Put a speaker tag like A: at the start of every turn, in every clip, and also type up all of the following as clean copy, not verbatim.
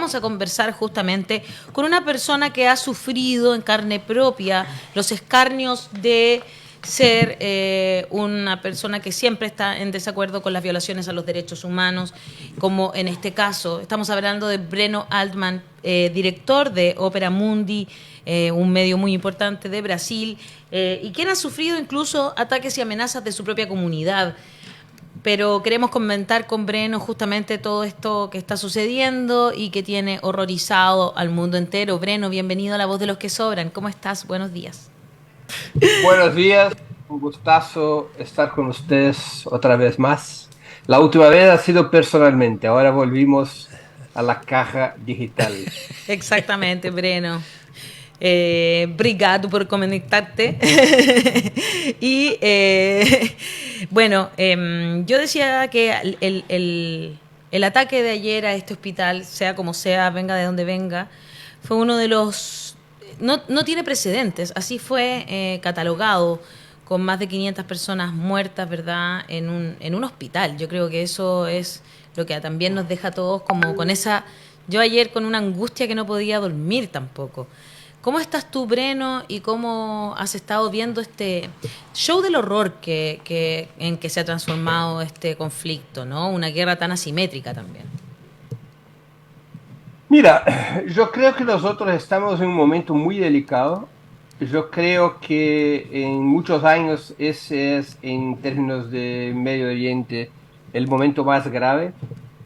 A: vamos a conversar justamente con una persona que ha sufrido en carne propia los escarnios de ser una persona que siempre está en desacuerdo con las violaciones a los derechos humanos, como en este caso. Estamos hablando de Breno Altman, director de Opera Mundi, un medio muy importante de Brasil, y quien ha sufrido incluso ataques y amenazas de su propia comunidad. Pero queremos comentar con Breno justamente todo esto que está sucediendo y que tiene horrorizado al mundo entero. Breno, bienvenido a La Voz de los que Sobran. ¿Cómo estás? Buenos días.
B: Buenos días, un gustazo estar con ustedes otra vez más. La última vez ha sido personalmente, ahora volvimos a la caja digital.
A: Exactamente, Breno. Obrigado por conectarte. y bueno, yo decía que el ataque de ayer a este hospital, sea como sea, venga de donde venga, fue uno de los... No tiene precedentes, así fue catalogado con más de 500 personas muertas, ¿verdad?, en un hospital. Yo creo que eso es lo que también nos deja a todos como con esa... Yo ayer con una angustia que no podía dormir tampoco. ¿Cómo estás tú, Breno, y cómo has estado viendo este show del horror en que se ha transformado este conflicto, ¿no? Una guerra tan asimétrica también.
B: Mira, yo creo que nosotros estamos en un momento muy delicado. Yo creo que en muchos años ese es, en términos de Medio Oriente, el momento más grave.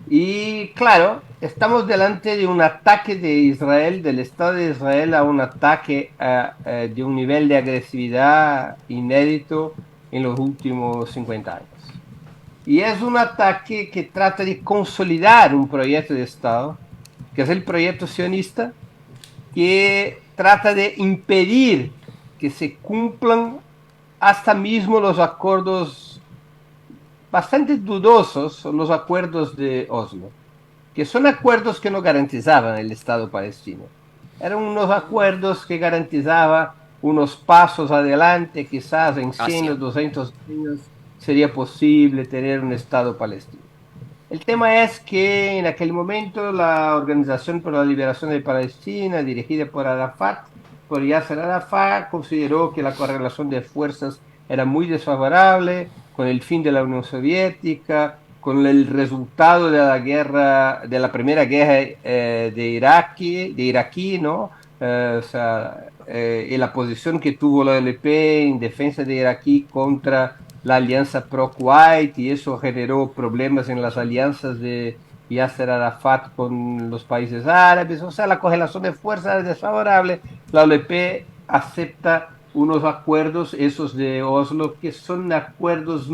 B: Y claro, estamos delante de un ataque de Israel, del Estado de Israel, a un ataque de un nivel de agresividad inédito en los últimos 50 años. Y es un ataque que trata de consolidar un proyecto de Estado, que es el proyecto sionista, que trata de impedir que se cumplan hasta mismo los acuerdos bastante dudosos, los acuerdos de Oslo, que son acuerdos que no garantizaban el Estado palestino. Eran unos acuerdos que garantizaban unos pasos adelante, quizás en 100 o
A: Hacia.
B: 200 años sería posible tener un Estado palestino. El tema es que en aquel momento la Organización por la Liberación de Palestina, dirigida por Arafat, por Yasser Arafat, consideró que la correlación de fuerzas era muy desfavorable con el fin de la Unión Soviética, con el resultado de la guerra, de la primera guerra de Iraquí, ¿no? O sea, y la posición que tuvo la OLP en defensa de Iraquí contra la alianza pro-Kuwait y eso generó problemas en las alianzas de Yasser Arafat con los países árabes. O sea, la correlación de fuerzas es desfavorable. La OLP acepta unos acuerdos, esos de Oslo, que son acuerdos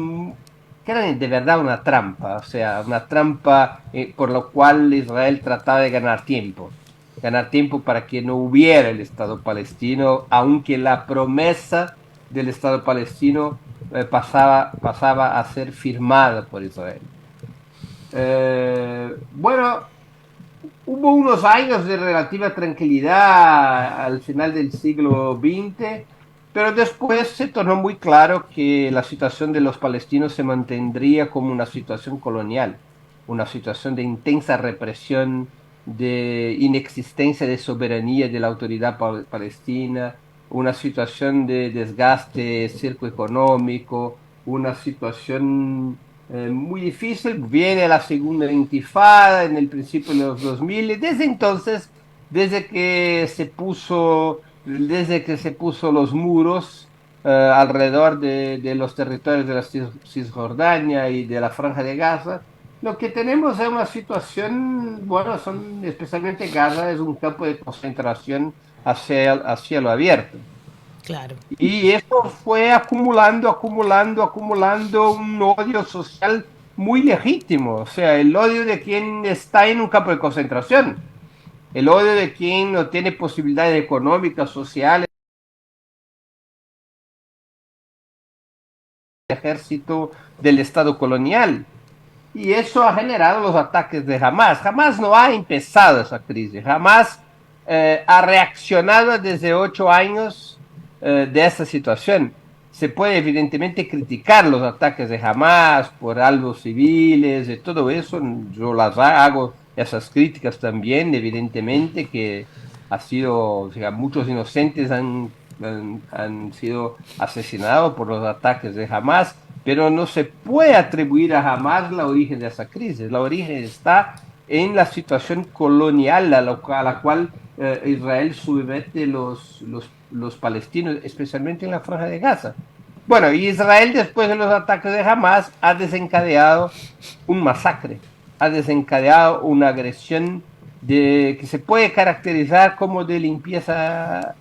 B: que eran de verdad una trampa, o sea, una trampa por lo cual Israel trataba de ganar tiempo para que no hubiera el Estado palestino, aunque la promesa del Estado palestino pasaba a ser firmada por Israel. Bueno, hubo unos años de relativa tranquilidad al final del siglo XX, pero después se tornó muy claro que la situación de los palestinos se mantendría como una situación colonial, una situación de intensa represión, de inexistencia de soberanía de la autoridad palestina, una situación de desgaste circoeconómico, una situación muy difícil. Viene la segunda intifada en el principio de los 2000. Desde entonces, desde que se puso los muros alrededor de los territorios de la Cisjordania y de la Franja de Gaza, lo que tenemos es una situación, bueno, especialmente Gaza es un campo de concentración a cielo abierto.
A: Claro.
B: Y eso fue acumulando un odio social muy legítimo, o sea, el odio de quien está en un campo de concentración, el odio de quien no tiene posibilidades económicas, sociales, ejército del Estado colonial. Y eso ha generado los ataques de Hamas. Hamas no ha empezado esa crisis, Hamas ha reaccionado desde 8 años de esa situación. Se puede evidentemente criticar los ataques de Hamas por algo civiles y todo eso, yo las hago esas críticas también, evidentemente, que ha sido, o sea, muchos inocentes han sido asesinados por los ataques de Hamas, pero no se puede atribuir a Hamas la origen de esa crisis. La origen está en la situación colonial a la cual Israel somete los palestinos, especialmente en la Franja de Gaza. Bueno, y Israel, después de los ataques de Hamas, ha desencadenado un masacre, ha desencadenado una agresión que se puede caracterizar como de limpieza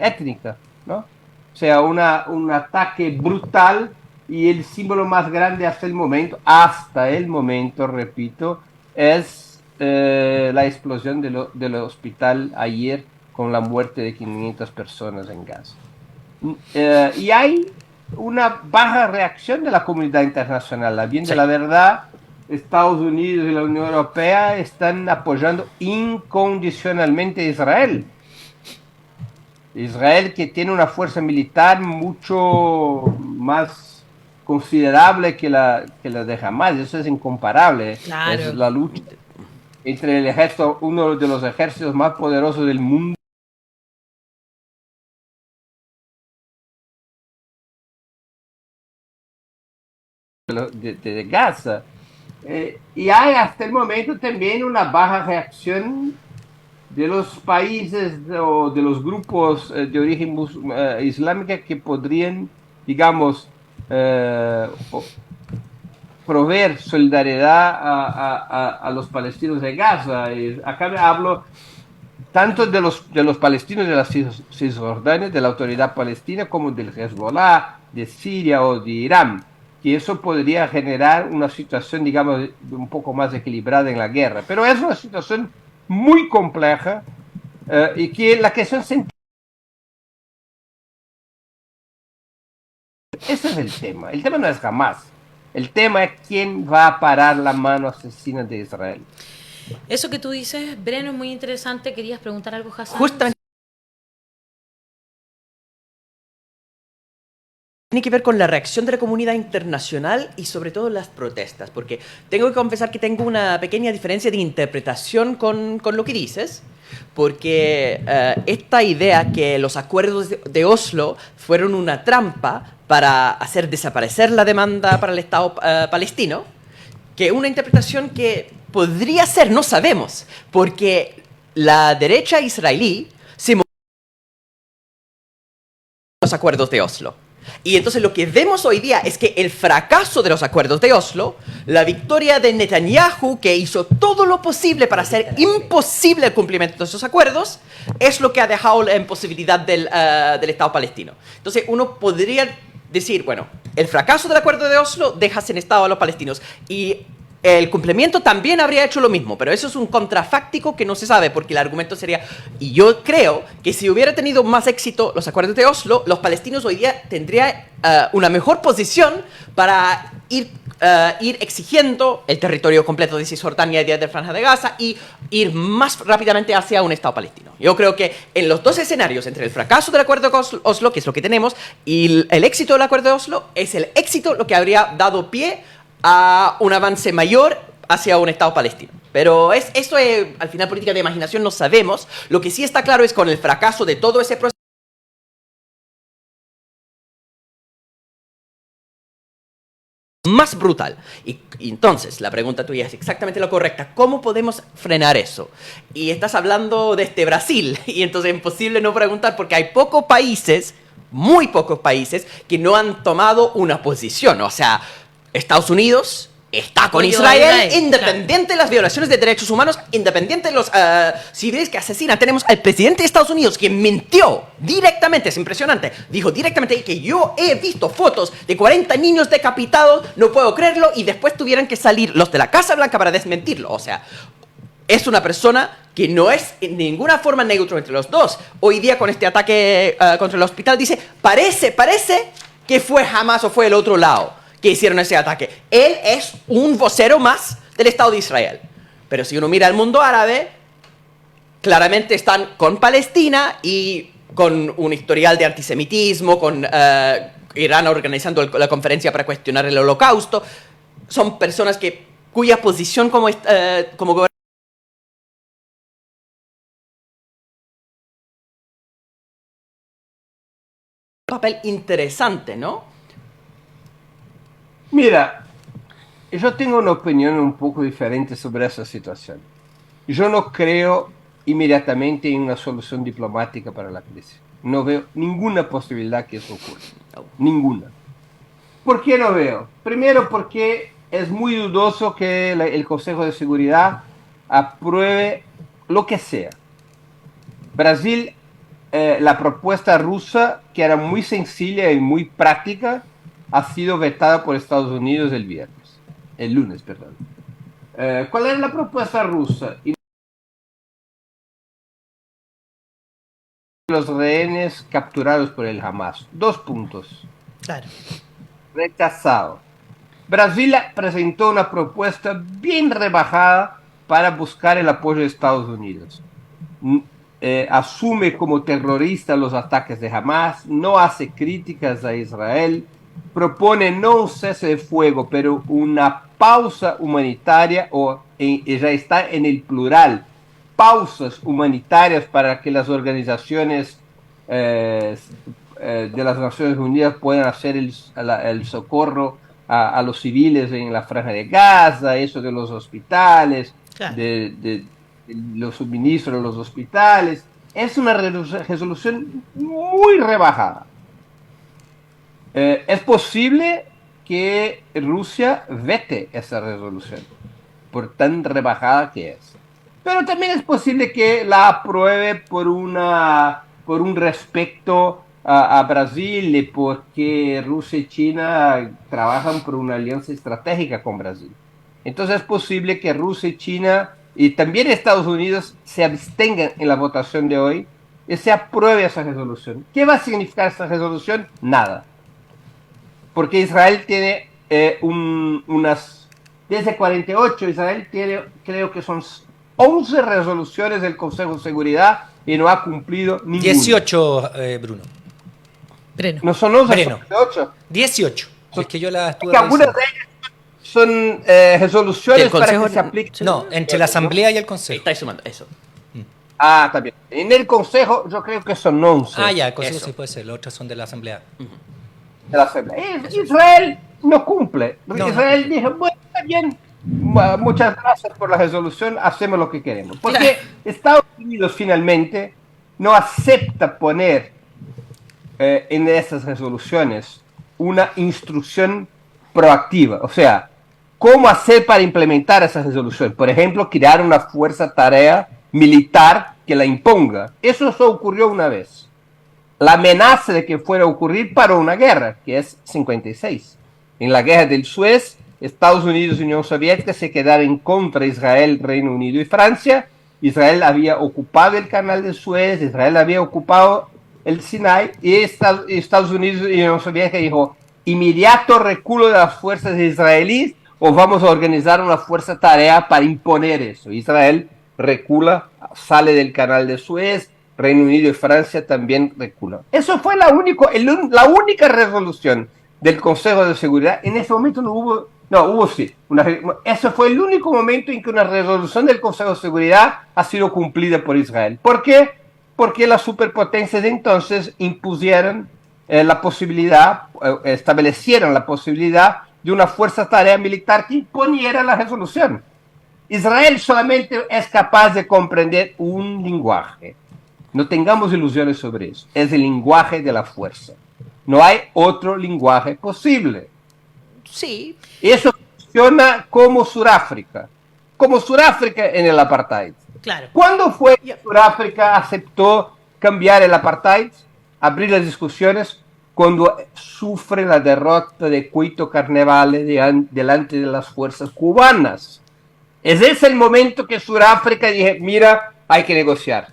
B: étnica, ¿no? O sea, un ataque brutal, y el símbolo más grande hasta el momento, repito, es la explosión del hospital ayer con la muerte de 500 personas en Gaza. Y hay una baja reacción de la comunidad internacional. A bien de la verdad, Estados Unidos y la Unión Europea están apoyando incondicionalmente a Israel. Israel, que tiene una fuerza militar mucho más considerable que la de Hamas. Eso es incomparable.
A: Claro.
B: Es la lucha entre el ejército, uno de los ejércitos más poderosos del mundo, de Gaza. Y hay hasta el momento también una baja reacción de los países o de los grupos de origen islámica que podrían, digamos, proveer solidaridad a los palestinos de Gaza. Y acá me hablo tanto de los palestinos de la Cisjordania, de la autoridad palestina, como del Hezbollah, de Siria o de Irán, que eso podría generar una situación, digamos, un poco más equilibrada en la guerra. Pero es una situación muy compleja y que la cuestión central. Ese es el tema. El tema no es jamás. El tema es quién va a parar la mano asesina de Israel.
A: Eso que tú dices, Breno, es muy interesante. ¿Querías preguntar algo, Hassan?
C: Justamente tiene que ver con la reacción de la comunidad internacional y sobre todo las protestas, porque tengo que confesar que tengo una pequeña diferencia de interpretación con lo que dices, porque esta idea que los acuerdos de Oslo fueron una trampa para hacer desaparecer la demanda para el Estado palestino, que es una interpretación que podría ser, no sabemos, porque la derecha israelí se movió en los acuerdos de Oslo. Y entonces lo que vemos hoy día es que el fracaso de los acuerdos de Oslo, la victoria de Netanyahu, que hizo todo lo posible para hacer imposible el cumplimiento de esos acuerdos, es lo que ha dejado la imposibilidad del Estado palestino. Entonces uno podría decir, bueno, el fracaso del acuerdo de Oslo deja sin Estado a los palestinos y el cumplimiento también habría hecho lo mismo, pero eso es un contrafáctico que no se sabe, porque el argumento sería, y yo creo que si hubiera tenido más éxito los acuerdos de Oslo, los palestinos hoy día tendrían una mejor posición para ir exigiendo el territorio completo de Cisjordania y de Franja de Gaza y ir más rápidamente hacia un Estado palestino. Yo creo que en los dos escenarios, entre el fracaso del acuerdo de Oslo, que es lo que tenemos, y el éxito del acuerdo de Oslo, es el éxito lo que habría dado pie a un avance mayor hacia un Estado palestino. Pero esto es, al final, política de imaginación, no sabemos. Lo que sí está claro es con el fracaso de todo ese proceso más brutal. Y entonces, la pregunta tuya es exactamente la correcta. ¿Cómo podemos frenar eso? Y estás hablando desde Brasil, y entonces es imposible no preguntar porque hay pocos países, muy pocos países, que no han tomado una posición. O sea, Estados Unidos está con Israel, independiente de las violaciones de derechos humanos, independiente de los civiles que asesinan. Tenemos al presidente de Estados Unidos que mintió directamente, es impresionante, dijo directamente que yo he visto fotos de 40 niños decapitados, no puedo creerlo, y después tuvieran que salir los de la Casa Blanca para desmentirlo. O sea, es una persona que no es en ninguna forma neutro entre los dos. Hoy día con este ataque contra el hospital dice, parece que fue Hamas o fue el otro lado que hicieron ese ataque. Él es un vocero más del Estado de Israel. Pero si uno mira al mundo árabe, claramente están con Palestina y con un historial de antisemitismo, con Irán organizando la conferencia para cuestionar el Holocausto. Son personas cuya posición como gobernante papel interesante, ¿no?
B: Mira, yo tengo una opinión un poco diferente sobre esa situación. Yo no creo inmediatamente en una solución diplomática para la crisis. No veo ninguna posibilidad que eso ocurra. Ninguna. ¿Por qué no veo? Primero porque es muy dudoso que el Consejo de Seguridad apruebe lo que sea. Brasil, la propuesta rusa, que era muy sencilla y muy práctica, ha sido vetada por Estados Unidos el lunes, perdón. ¿Cuál era la propuesta rusa? Y los rehenes capturados por el Hamas. 2 puntos.
A: Claro.
B: Rechazado. Brasil presentó una propuesta bien rebajada para buscar el apoyo de Estados Unidos. Asume como terrorista los ataques de Hamas, no hace críticas a Israel, propone no un cese de fuego, pero una pausa humanitaria, ya está en el plural, pausas humanitarias para que las organizaciones de las Naciones Unidas puedan hacer el socorro a los civiles en la franja de Gaza, eso de los hospitales,
A: Claro.
B: de los suministros de los hospitales. Es una resolución muy rebajada. Es posible que Rusia vete esa resolución, por tan rebajada que es. Pero también es posible que la apruebe por un respeto a Brasil, porque Rusia y China trabajan por una alianza estratégica con Brasil. Entonces es posible que Rusia y China y también Estados Unidos se abstengan en la votación de hoy y se apruebe esa resolución. ¿Qué va a significar esta resolución? Nada. Porque Israel tiene desde 48, Israel tiene, creo que son 11 resoluciones del Consejo de Seguridad y no ha cumplido ninguna.
D: 18, Bruno.
A: Breno.
B: No son 11,
D: Breno.
B: son 8.
D: 18. Es que yo la estuve
B: Que algunas de
D: revisando.
B: ellas son resoluciones
C: Del
B: para
C: Consejo
B: que se apliquen.
D: No, entre la Asamblea y el Consejo.
C: Estáis sumando eso.
B: Ah, también. En el Consejo yo creo que son 11.
D: Ah, ya, el Consejo
C: Eso.
D: sí puede ser. Las otras son de la Asamblea.
B: De la Asamblea. Israel no cumple.
D: No,
B: Israel
D: no.
B: dijo, bueno, está bien, muchas gracias por la resolución, hacemos lo que queremos. Porque
A: Claro.
B: Estados Unidos finalmente no acepta poner en esas resoluciones una instrucción proactiva. O sea, ¿cómo hacer para implementar esa resolución? Por ejemplo, crear una fuerza tarea militar que la imponga. Eso solo ocurrió una vez. La amenaza de que fuera a ocurrir para una guerra, que es 56. En la guerra del Suez, Estados Unidos y Unión Soviética se quedaron en contra de Israel, Reino Unido y Francia. Israel había ocupado el canal de Suez, Israel había ocupado el Sinai, y Estados Unidos y Unión Soviética dijo, inmediato reculo de las fuerzas israelíes o vamos a organizar una fuerza tarea para imponer eso. Israel recula, sale del canal de Suez, Reino Unido y Francia también reculan. Eso fue la única resolución del Consejo de Seguridad. En ese momento no hubo sí. Ese fue el único momento en que una resolución del Consejo de Seguridad ha sido cumplida por Israel. ¿Por qué? Porque las superpotencias de entonces impusieron la posibilidad, establecieron la posibilidad de una fuerza tarea militar que imponiera la resolución. Israel solamente es capaz de comprender un lenguaje. No tengamos ilusiones sobre eso. Es el lenguaje de la fuerza. No hay otro lenguaje posible.
C: Sí.
B: Eso funciona como Sudáfrica. Como Sudáfrica en el apartheid.
A: Claro.
B: ¿Cuándo fue que Sudáfrica aceptó cambiar el apartheid? Abrir las discusiones cuando sufre la derrota de Cuito Carnevale delante de las fuerzas cubanas. Ese es el momento que Sudáfrica dije, mira, hay que negociar.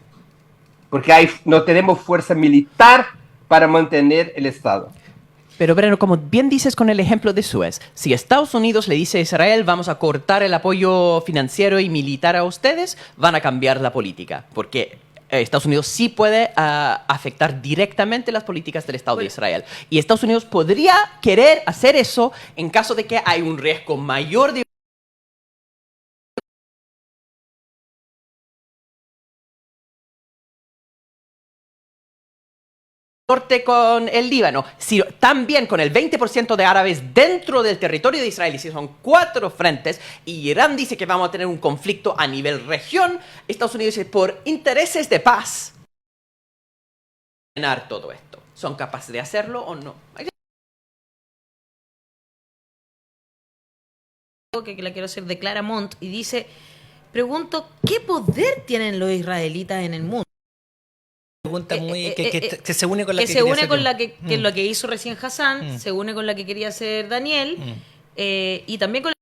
B: Porque no tenemos fuerza militar para mantener el Estado.
C: Pero Breno, como bien dices con el ejemplo de Suez, si Estados Unidos le dice a Israel vamos a cortar el apoyo financiero y militar a ustedes, van a cambiar la política, porque Estados Unidos sí puede afectar directamente las políticas del Estado de Israel. Y Estados Unidos podría querer hacer eso en caso de que hay un riesgo mayor de norte con el Líbano, si también con el 20% de árabes dentro del territorio de Israel, y si son 4 frentes, y Irán dice que vamos a tener un conflicto a nivel región, Estados Unidos dice, por intereses de paz, frenar todo esto. ¿Son capaces de hacerlo o no?
A: Que la quiero hacer de Clara Montt y dice, pregunto, ¿qué poder tienen los israelitas en el mundo?
D: Pregunta muy que se une con la que
A: se
D: quería
A: une
D: hacer
A: con
D: yo.
A: la que lo que hizo recién Hassan, se une con la que quería hacer Daniel, y también con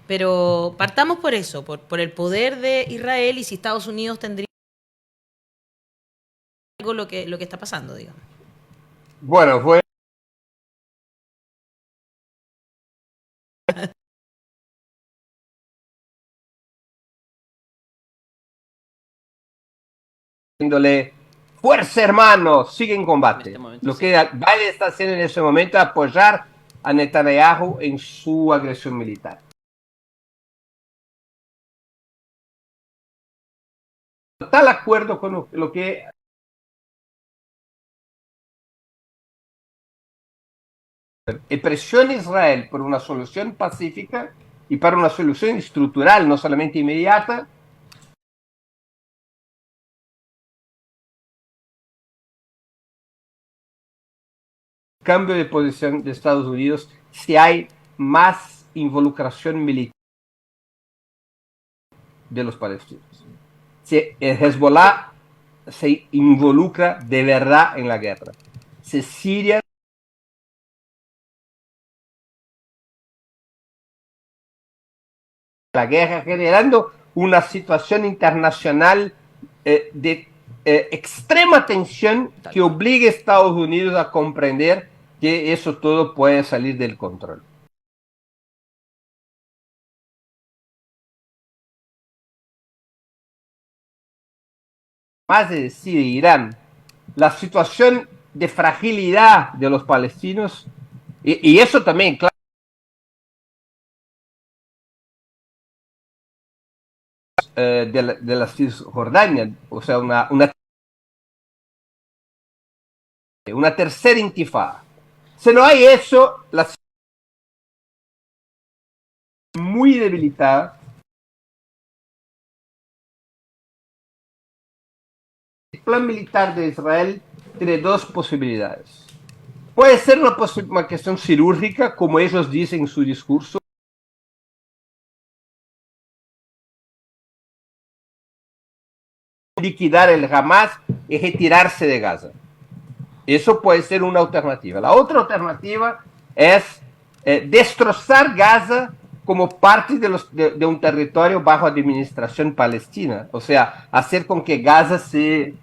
A: pero partamos por eso, por el poder de Israel y si Estados Unidos tendría algo lo que está pasando, digamos.
B: Bueno, fue diciéndole, fuerza hermano, sigue en combate.
C: En este momento,
B: Lo
C: sí.
B: que Biden está haciendo en ese momento es apoyar a Netanyahu en su agresión militar. Total acuerdo con lo que presiona a Israel por una solución pacífica y para una solución estructural, no solamente inmediata. Cambio de posición de Estados Unidos si hay más involucración militar de los palestinos. Si el Hezbollah se involucra de verdad en la guerra. Si Siria la guerra generando una situación internacional de extrema tensión que obligue a Estados Unidos a comprender que eso todo puede salir del control. Más de decir Irán, la situación de fragilidad de los palestinos, y eso también, claro, de la Cisjordania, o sea, una tercera intifada. Si no hay eso, la situación es muy debilitada. El plan militar de Israel tiene 2 posibilidades. Puede ser una cuestión cirúrgica, como ellos dicen en su discurso, liquidar el Hamas y retirarse de Gaza. Eso puede ser una alternativa. La otra alternativa es destrozar Gaza como parte de un territorio bajo administración palestina. O sea, hacer con que Gaza se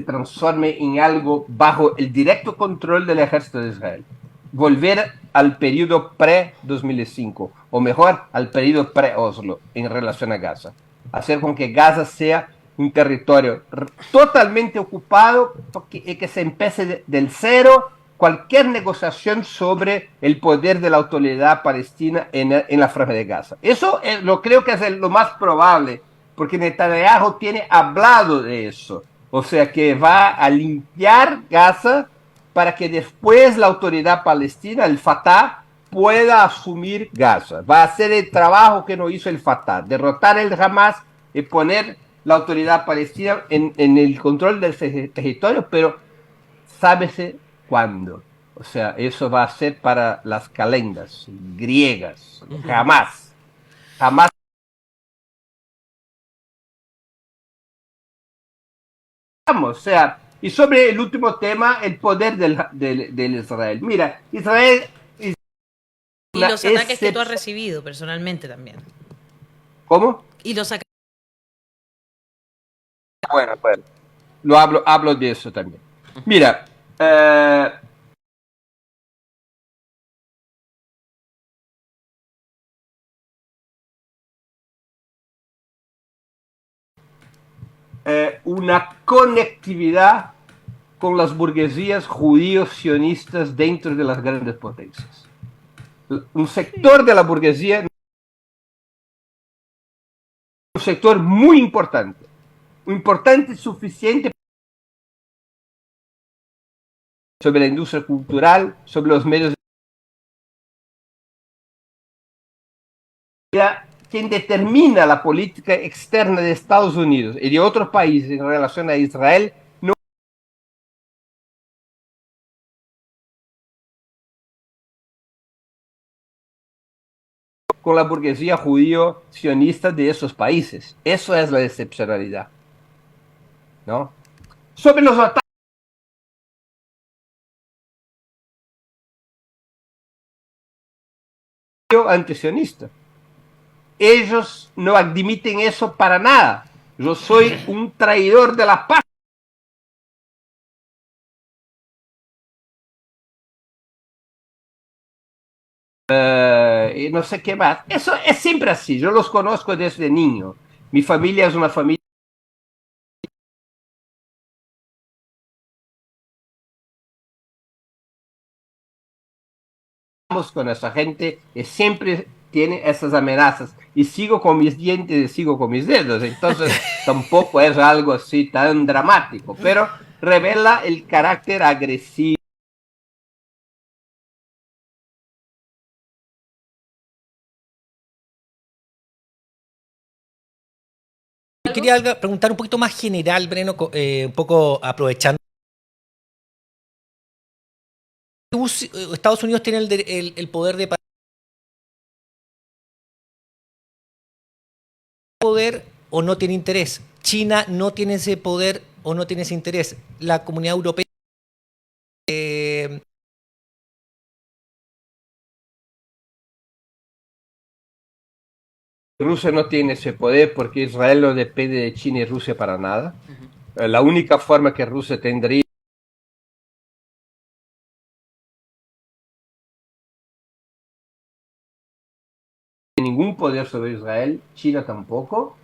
B: transforme en algo bajo el directo control del ejército de Israel. Volver al periodo pre-2005, o mejor, al periodo pre-Oslo en relación a Gaza. Hacer con que Gaza sea un territorio totalmente ocupado, que se empiece del cero cualquier negociación sobre el poder de la autoridad palestina en la franja de Gaza. Eso lo creo que es lo más probable, porque Netanyahu tiene hablado de eso. O sea, que va a limpiar Gaza para que después la autoridad palestina, el Fatah, pueda asumir Gaza. Va a hacer el trabajo que no hizo el Fatah, derrotar el Hamas y poner la autoridad palestina en el control del territorio, pero sábese cuándo. O sea, eso va a ser para las calendas griegas. Jamás. Jamás. O sea, y sobre el último tema, el poder del Israel. Mira, Israel...
A: Y los ataques que tú has recibido personalmente también.
B: ¿Cómo?
A: Y los ataques...
B: Bueno, lo hablo de eso también. Mira, una conectividad con las burguesías judíos sionistas dentro de las grandes potencias. Un sector de la burguesía sector muy importante suficiente sobre la industria cultural, sobre los medios. Quien determina la política externa de Estados Unidos y de otros países en relación a Israel no con la burguesía judío sionista de esos países. Eso es la excepcionalidad, ¿no? Sobre los ataques antisionistas. Ellos no admiten eso para nada. Yo soy un traidor de la paz. Y no sé qué más. Eso es siempre así. Yo los conozco desde niño. Mi familia es una familia con esa gente y siempre tiene esas amenazas y sigo con mis dientes y sigo con mis dedos, entonces tampoco es algo así tan dramático, pero revela el carácter agresivo.
D: Quería preguntar un poquito más general, Breno, un poco aprovechando. Estados Unidos tiene el poder de poder o no tiene interés. China no tiene ese poder o no tiene ese interés. La Comunidad Europea
B: Rusia no tiene ese poder porque Israel no depende de China y Rusia para nada. La única forma que Rusia tendría ningún poder sobre Israel, China tampoco,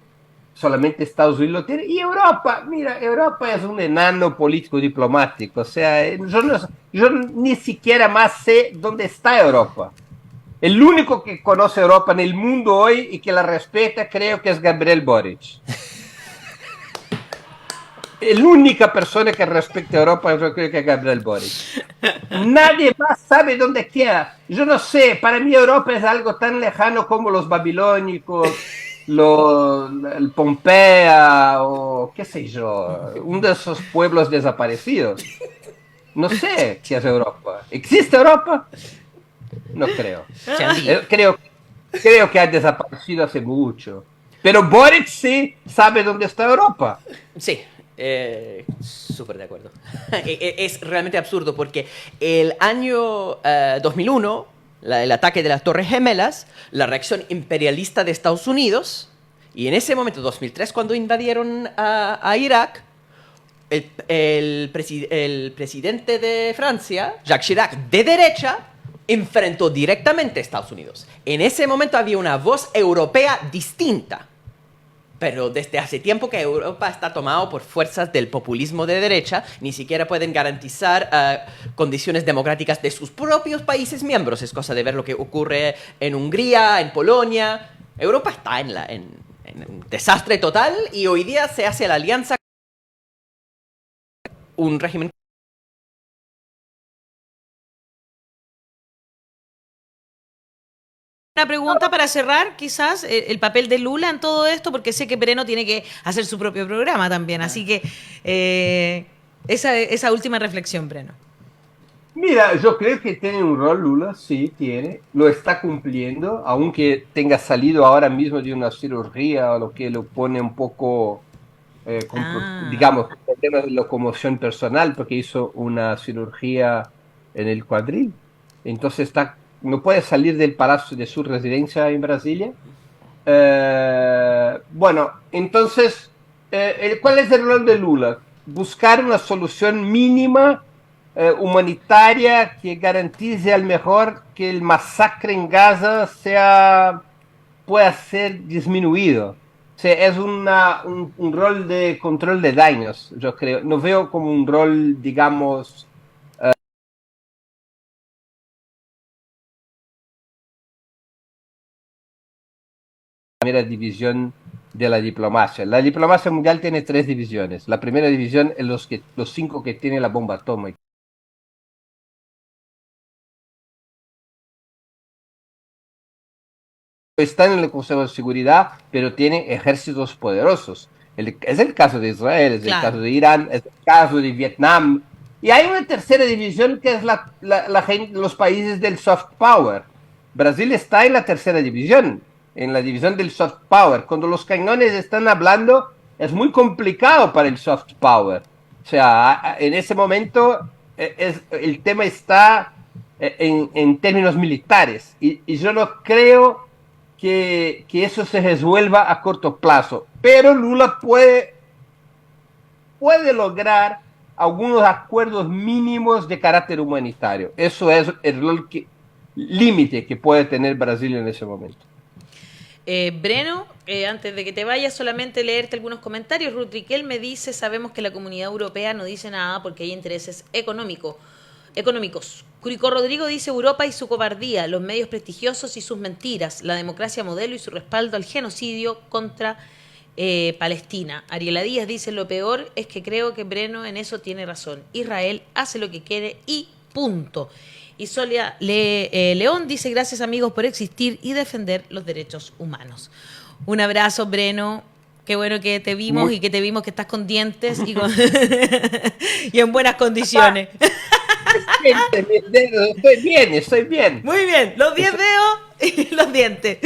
B: solamente Estados Unidos lo tiene, y Europa, mira, Europa es un enano político diplomático, o sea, yo ni siquiera más sé dónde está Europa. El único que conoce Europa en el mundo hoy y que la respeta creo que es Gabriel Boric. La única persona que respecta a Europa yo creo que es Gabriel Boric. Nadie más sabe dónde queda. Yo no sé, para mí Europa es algo tan lejano como los babilónicos, el Pompea o qué sé yo, uno de esos pueblos desaparecidos. No sé qué es Europa. ¿Existe Europa? No creo. Creo que ha desaparecido hace mucho. Pero Boric sí sabe dónde está Europa.
C: Sí, súper de acuerdo. Es realmente absurdo porque el año 2001, el ataque de las Torres Gemelas, la reacción imperialista de Estados Unidos, y en ese momento, 2003, cuando invadieron a Irak, el presidente de Francia, Jacques Chirac, de derecha, enfrentó directamente a Estados Unidos. En ese momento había una voz europea distinta. Pero desde hace tiempo que Europa está tomado por fuerzas del populismo de derecha, ni siquiera pueden garantizar condiciones democráticas de sus propios países miembros. Es cosa de ver lo que ocurre en Hungría, en Polonia. Europa está en un desastre total y hoy día se hace la alianza con un régimen.
A: Una pregunta para cerrar, quizás, el papel de Lula en todo esto, porque sé que Breno tiene que hacer su propio programa también. Así que esa última reflexión, Breno.
B: Mira, yo creo que tiene un rol Lula, sí, tiene, lo está cumpliendo, aunque tenga salido ahora mismo de una cirugía, lo que lo pone un poco, digamos, en temas de locomoción personal, porque hizo una cirugía en el cuadril, entonces no puede salir del palacio de su residencia en Brasilia. Bueno, entonces, ¿cuál es el rol de Lula? Buscar una solución mínima humanitaria que garantice al mejor que el masacre en Gaza pueda ser disminuido. O sea, es un rol de control de daños, yo creo. No veo como un rol, digamos, primera división de la diplomacia. La diplomacia mundial tiene 3 divisiones. La primera división es los 5 que tienen la bomba atómica. Están en el Consejo de Seguridad, pero tienen ejércitos poderosos. Es el caso de Israel, es el caso de Irán, es el caso de Vietnam. Y hay una tercera división que es los países del soft power. Brasil está en la tercera división, en la división del soft power. Cuando los cañones están hablando, es muy complicado para el soft power. O sea, en ese momento el tema está en términos militares. Y yo no creo que eso se resuelva a corto plazo. Pero Lula puede lograr algunos acuerdos mínimos de carácter humanitario. Eso es el límite que puede tener Brasil en ese momento.
A: Breno, antes de que te vayas, solamente leerte algunos comentarios. Ruth Riquel me dice, sabemos que la Comunidad Europea no dice nada porque hay intereses económicos. Curicó Rodrigo dice Europa y su cobardía, los medios prestigiosos y sus mentiras, la democracia modelo y su respaldo al genocidio contra Palestina. Ariela Díaz dice lo peor es que creo que Breno en eso tiene razón. Israel hace lo que quiere y punto. Y Solia León dice gracias amigos por existir y defender los derechos humanos. Un abrazo, Breno. Qué bueno que te vimos y que te vimos que estás con dientes y, y en buenas condiciones.
B: Estoy bien.
A: Muy bien, los 10 dedos y los dientes.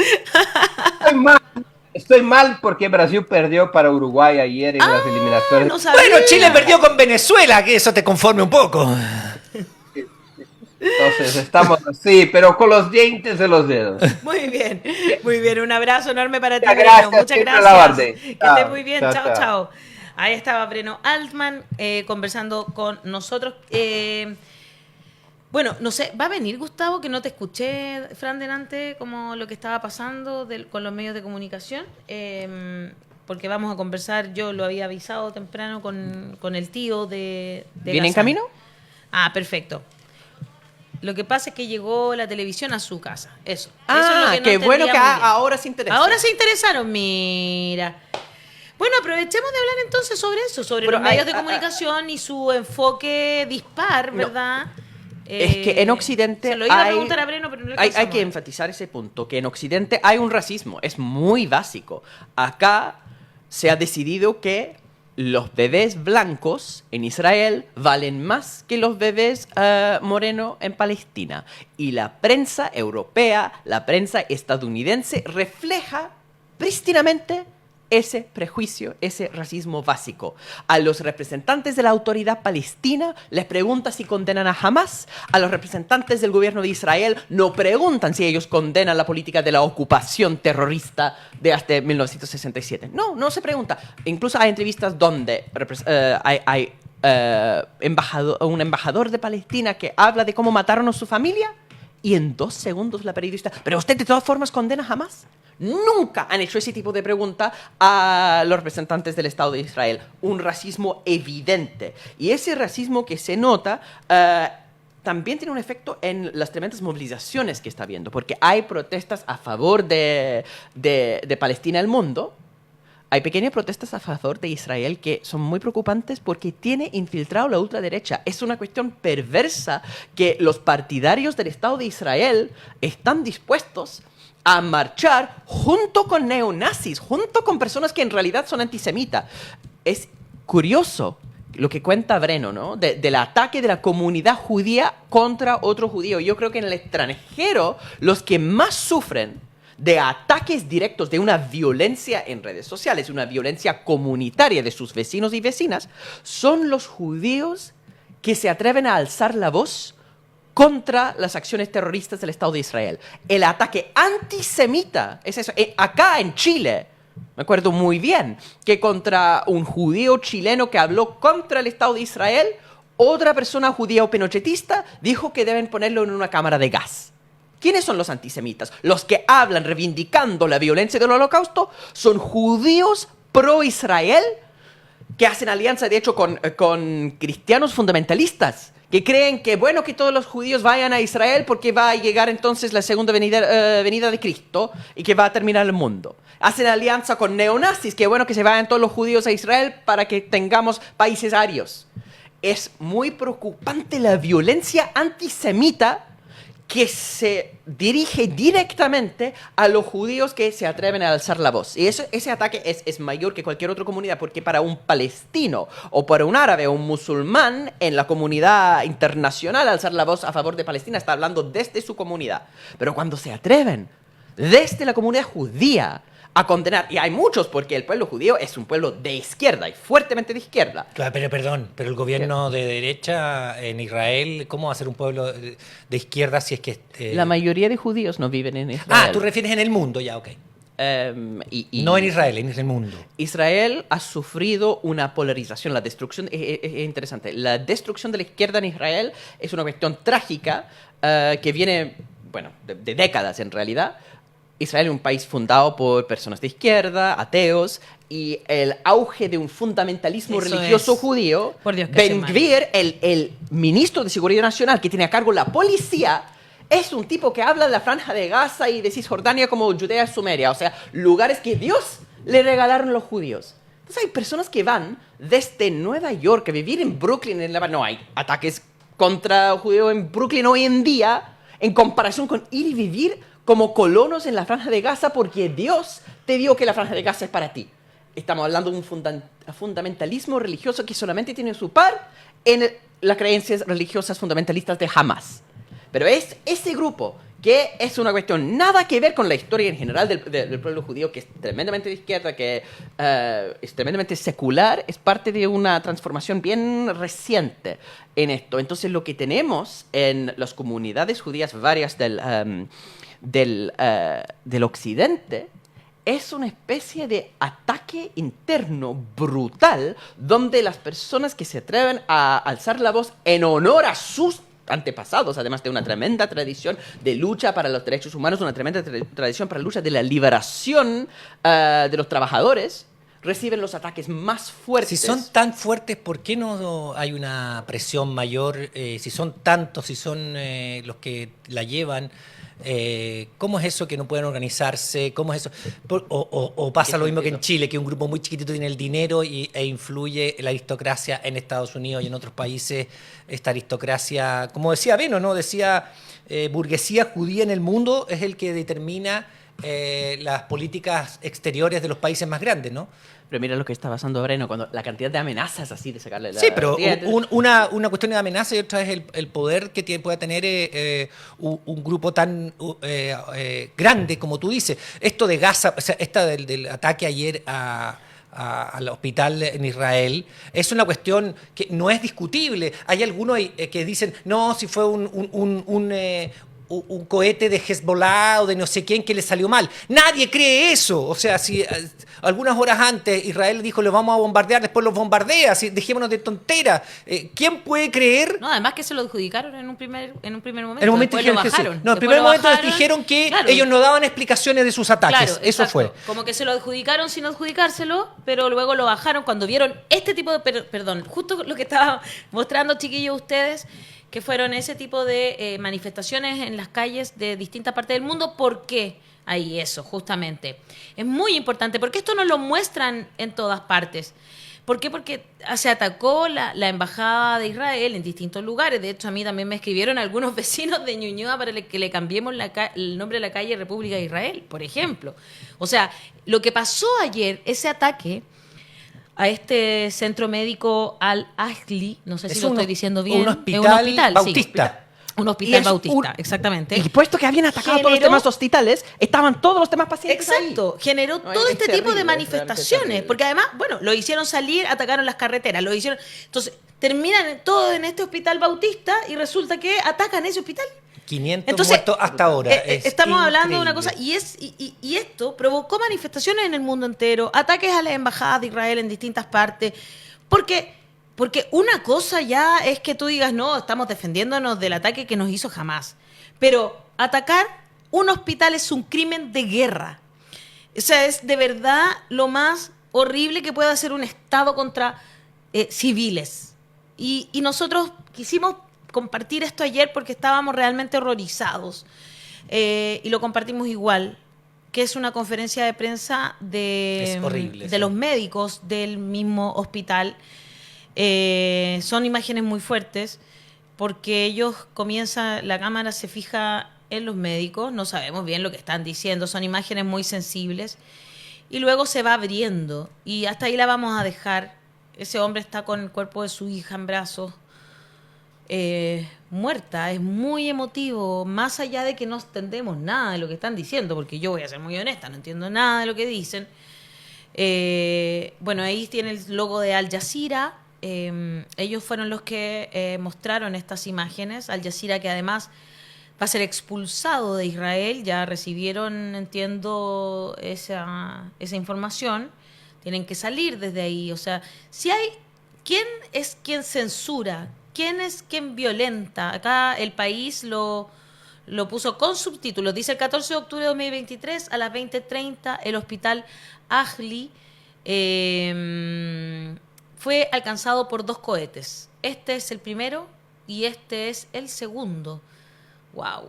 B: Estoy mal porque Brasil perdió para Uruguay ayer en las eliminatorias.
A: No sabía.
D: Bueno, Chile perdió con Venezuela, que eso te conforme un poco.
B: Entonces estamos así, pero con los dientes de los dedos.
A: Muy bien, muy bien. Un abrazo enorme para ti,
B: Gracias,
A: Breno. Muchas gracias. Que estés muy bien. Chao. Ahí estaba Breno Altman conversando con nosotros. Bueno, no sé, ¿va a venir Gustavo? Que no te escuché, Fran, delante, como lo que estaba pasando con los medios de comunicación. Porque vamos a conversar, yo lo había avisado temprano con el tío de
C: ¿Viene en
A: Gazán.
C: camino?
A: Ah, perfecto. Lo que pasa es que llegó la televisión a su casa. Eso es lo que no
C: qué bueno que
A: entendía muy bien.
C: ahora se interesa.
A: Ahora se interesaron, mira. Bueno, aprovechemos de hablar entonces sobre eso, sobre
C: Pero
A: los medios de comunicación y su enfoque dispar, ¿verdad?
C: Es que en Occidente
A: se lo iba a preguntar a Breno, pero no le
C: hay
A: alcanzamos.
C: que enfatizar ese punto, que en Occidente hay un racismo, es muy básico. Acá se ha decidido que los bebés blancos en Israel valen más que los bebés morenos en Palestina. Y la prensa europea, la prensa estadounidense refleja prístinamente ese prejuicio, ese racismo básico. A los representantes de la autoridad palestina les pregunta si condenan a Hamas. A los representantes del gobierno de Israel no preguntan si ellos condenan la política de la ocupación terrorista de hasta 1967. No se pregunta. Incluso hay entrevistas donde hay un embajador de Palestina que habla de cómo mataron a su familia y en 2 segundos la periodista, ¿pero usted de todas formas condena a Hamas? Nunca han hecho ese tipo de pregunta a los representantes del Estado de Israel. Un racismo evidente. Y ese racismo que se nota también tiene un efecto en las tremendas movilizaciones que está habiendo, porque hay protestas a favor de Palestina en el mundo. Hay pequeñas protestas a favor de Israel que son muy preocupantes porque tiene infiltrado la ultraderecha. Es una cuestión perversa que los partidarios del Estado de Israel están dispuestos a marchar junto con neonazis, junto con personas que en realidad son antisemitas. Es curioso lo que cuenta Breno, ¿no? Del ataque de la comunidad judía contra otro judío. Yo creo que en el extranjero los que más sufren de ataques directos, de una violencia en redes sociales, una violencia comunitaria de sus vecinos y vecinas, son los judíos que se atreven a alzar la voz contra las acciones terroristas del Estado de Israel. El ataque antisemita es eso. Acá en Chile, me acuerdo muy bien, que contra un judío chileno que habló contra el Estado de Israel, otra persona judía o pinochetista dijo que deben ponerlo en una cámara de gas. ¿Quiénes son los antisemitas? Los que hablan reivindicando la violencia del Holocausto son judíos pro-Israel que hacen alianza, de hecho, con cristianos fundamentalistas que creen que bueno que todos los judíos vayan a Israel porque va a llegar entonces la segunda venida de Cristo y que va a terminar el mundo. Hacen alianza con neonazis, que bueno que se vayan todos los judíos a Israel para que tengamos países arios. Es muy preocupante la violencia antisemita que se dirige directamente a los judíos que se atreven a alzar la voz. Y ese ataque es mayor que cualquier otra comunidad, porque para un palestino o para un árabe o un musulmán en la comunidad internacional alzar la voz a favor de Palestina está hablando desde su comunidad. Pero cuando se atreven desde la comunidad judía a condenar, y hay muchos porque el pueblo judío es un pueblo de izquierda y fuertemente de izquierda.
D: Claro, pero perdón, pero el gobierno de derecha en Israel, ¿cómo va a ser un pueblo de izquierda si es que...
C: La mayoría de judíos no viven en Israel.
D: Ah, tú refieres en el mundo, ya, ok. No en Israel, en el mundo.
C: Israel ha sufrido una polarización, la destrucción, es interesante, la destrucción de la izquierda en Israel es una cuestión trágica que viene, bueno, de décadas en realidad. Israel es un país fundado por personas de izquierda, ateos, y el auge de un fundamentalismo
A: Eso
C: religioso
A: es.
C: judío.
A: Por Dios, que
C: Ben
A: hace
C: Gvir, el ministro de Seguridad Nacional que tiene a cargo la policía, es un tipo que habla de la Franja de Gaza y de Cisjordania como Judea y Sumeria, o sea, lugares que Dios le regalaron a los judíos. Entonces hay personas que van desde Nueva York a vivir en Brooklyn, no hay ataques contra judíos en Brooklyn hoy en día, en comparación con ir y vivir como colonos en la Franja de Gaza porque Dios te dio que la Franja de Gaza es para ti. Estamos hablando de un fundamentalismo religioso que solamente tiene su par en las creencias religiosas fundamentalistas de Hamas. Pero es ese grupo que es una cuestión nada que ver con la historia en general del pueblo judío, que es tremendamente de izquierda, que es tremendamente secular, es parte de una transformación bien reciente en esto. Entonces lo que tenemos en las comunidades judías varias del occidente es una especie de ataque interno brutal donde las personas que se atreven a alzar la voz en honor a sus antepasados, además de una tremenda tradición de lucha para los derechos humanos, una tremenda tradición para la lucha de la liberación de los trabajadores, reciben los ataques más fuertes.
D: Si son tan fuertes, ¿por qué no hay una presión mayor? Si son tantos, si son los que la llevan, ¿cómo es eso que no pueden organizarse? ¿Cómo es eso? O pasa lo mismo que en Chile, que un grupo muy chiquitito tiene el dinero e influye la aristocracia en Estados Unidos y en otros países. Esta aristocracia, como decía Beno, ¿no? Decía, burguesía judía en el mundo es el que determina las políticas exteriores de los países más grandes, ¿no?
C: Pero mira lo que está pasando ahora, ¿no? Cuando la cantidad de amenazas así de sacarle la...
D: Sí, pero
C: dientes.
D: una cuestión de amenaza y otra es el poder que pueda tener un grupo tan grande como tú dices. Esto de Gaza, o sea, esta del ataque ayer al hospital en Israel, es una cuestión que no es discutible. Hay algunos que dicen, no, si fue un cohete de Hezbollah o de no sé quién que le salió mal. Nadie cree eso. O sea, si algunas horas antes Israel dijo, los vamos a bombardear, después los bombardea, si, dejémonos de tonteras. ¿Quién puede creer?
A: No, además que se lo adjudicaron en un primer momento.
D: En el momento
A: Después
D: dijeron
A: lo bajaron.
D: no, en
A: Después
D: primer
A: lo
D: momento
A: bajaron.
D: dijeron que
A: Claro.
D: ellos no daban explicaciones de sus ataques.
A: Claro,
D: Eso
A: exacto.
D: fue.
A: Como que se lo adjudicaron sin adjudicárselo, pero luego lo bajaron cuando vieron este tipo de... Perdón, justo lo que estaba mostrando, chiquillos, ustedes, que fueron ese tipo de manifestaciones en las calles de distintas partes del mundo. ¿Por qué? Ahí eso, justamente. Es muy importante, porque esto no lo muestran en todas partes. ¿Por qué? Porque se atacó la embajada de Israel en distintos lugares. De hecho, a mí también me escribieron algunos vecinos de Ñuñoa para que le cambiemos el nombre de la calle República de Israel, por ejemplo. O sea, lo que pasó ayer, ese ataque a este centro médico Al-Ahli, no sé si lo estoy diciendo bien.
D: Un hospital,
A: es un hospital
D: bautista.
A: Sí, un
C: Y
A: hospital
C: es
A: bautista, exactamente.
C: Y puesto que habían atacado todos los
A: Generó-
C: demás hospitales, estaban todos los demás pacientes
A: Exacto, generó
C: No,
A: todo
C: es
A: este
C: terrible,
A: tipo de
C: es realmente
A: manifestaciones,
C: terrible.
A: porque además, bueno, lo hicieron salir, atacaron las carreteras, lo hicieron, entonces terminan todo en este hospital bautista y resulta que atacan ese hospital.
D: 500
A: Entonces,
D: muertos hasta ahora. Es
A: estamos hablando de una
D: increíble.
A: cosa, y esto provocó manifestaciones en el mundo entero, ataques a las embajadas de Israel en distintas partes, porque una cosa ya es que tú digas, no, estamos defendiéndonos del ataque que nos hizo Hamás, pero atacar un hospital es un crimen de guerra. O sea, es de verdad lo más horrible que puede hacer un Estado contra civiles. Y nosotros quisimos compartir esto ayer porque estábamos realmente horrorizados. Y lo compartimos igual, que es una conferencia de prensa
D: Es horrible,
A: de
D: sí.
A: los médicos del mismo hospital. Son imágenes muy fuertes porque ellos comienzan, la cámara se fija en los médicos, no sabemos bien lo que están diciendo, son imágenes muy sensibles y luego se va abriendo y hasta ahí la vamos a dejar. Ese hombre está con el cuerpo de su hija en brazos, muerta. Es muy emotivo, más allá de que no entendemos nada de lo que están diciendo, porque yo voy a ser muy honesta, no entiendo nada de lo que dicen. Bueno, ahí tiene el logo de Al Jazeera. Ellos fueron los que mostraron estas imágenes. Al Jazeera, que además va a ser expulsado de Israel, ya recibieron, entiendo, esa información. Tienen que salir desde ahí. O sea, si hay... ¿Quién es quien censura? ¿Quién es quien violenta? Acá el país lo puso con subtítulos. Dice: el 14 de octubre de 2023 a las 20:30 el hospital Ahli fue alcanzado por 2 cohetes. Este es el primero y este es el segundo. ¡Wow!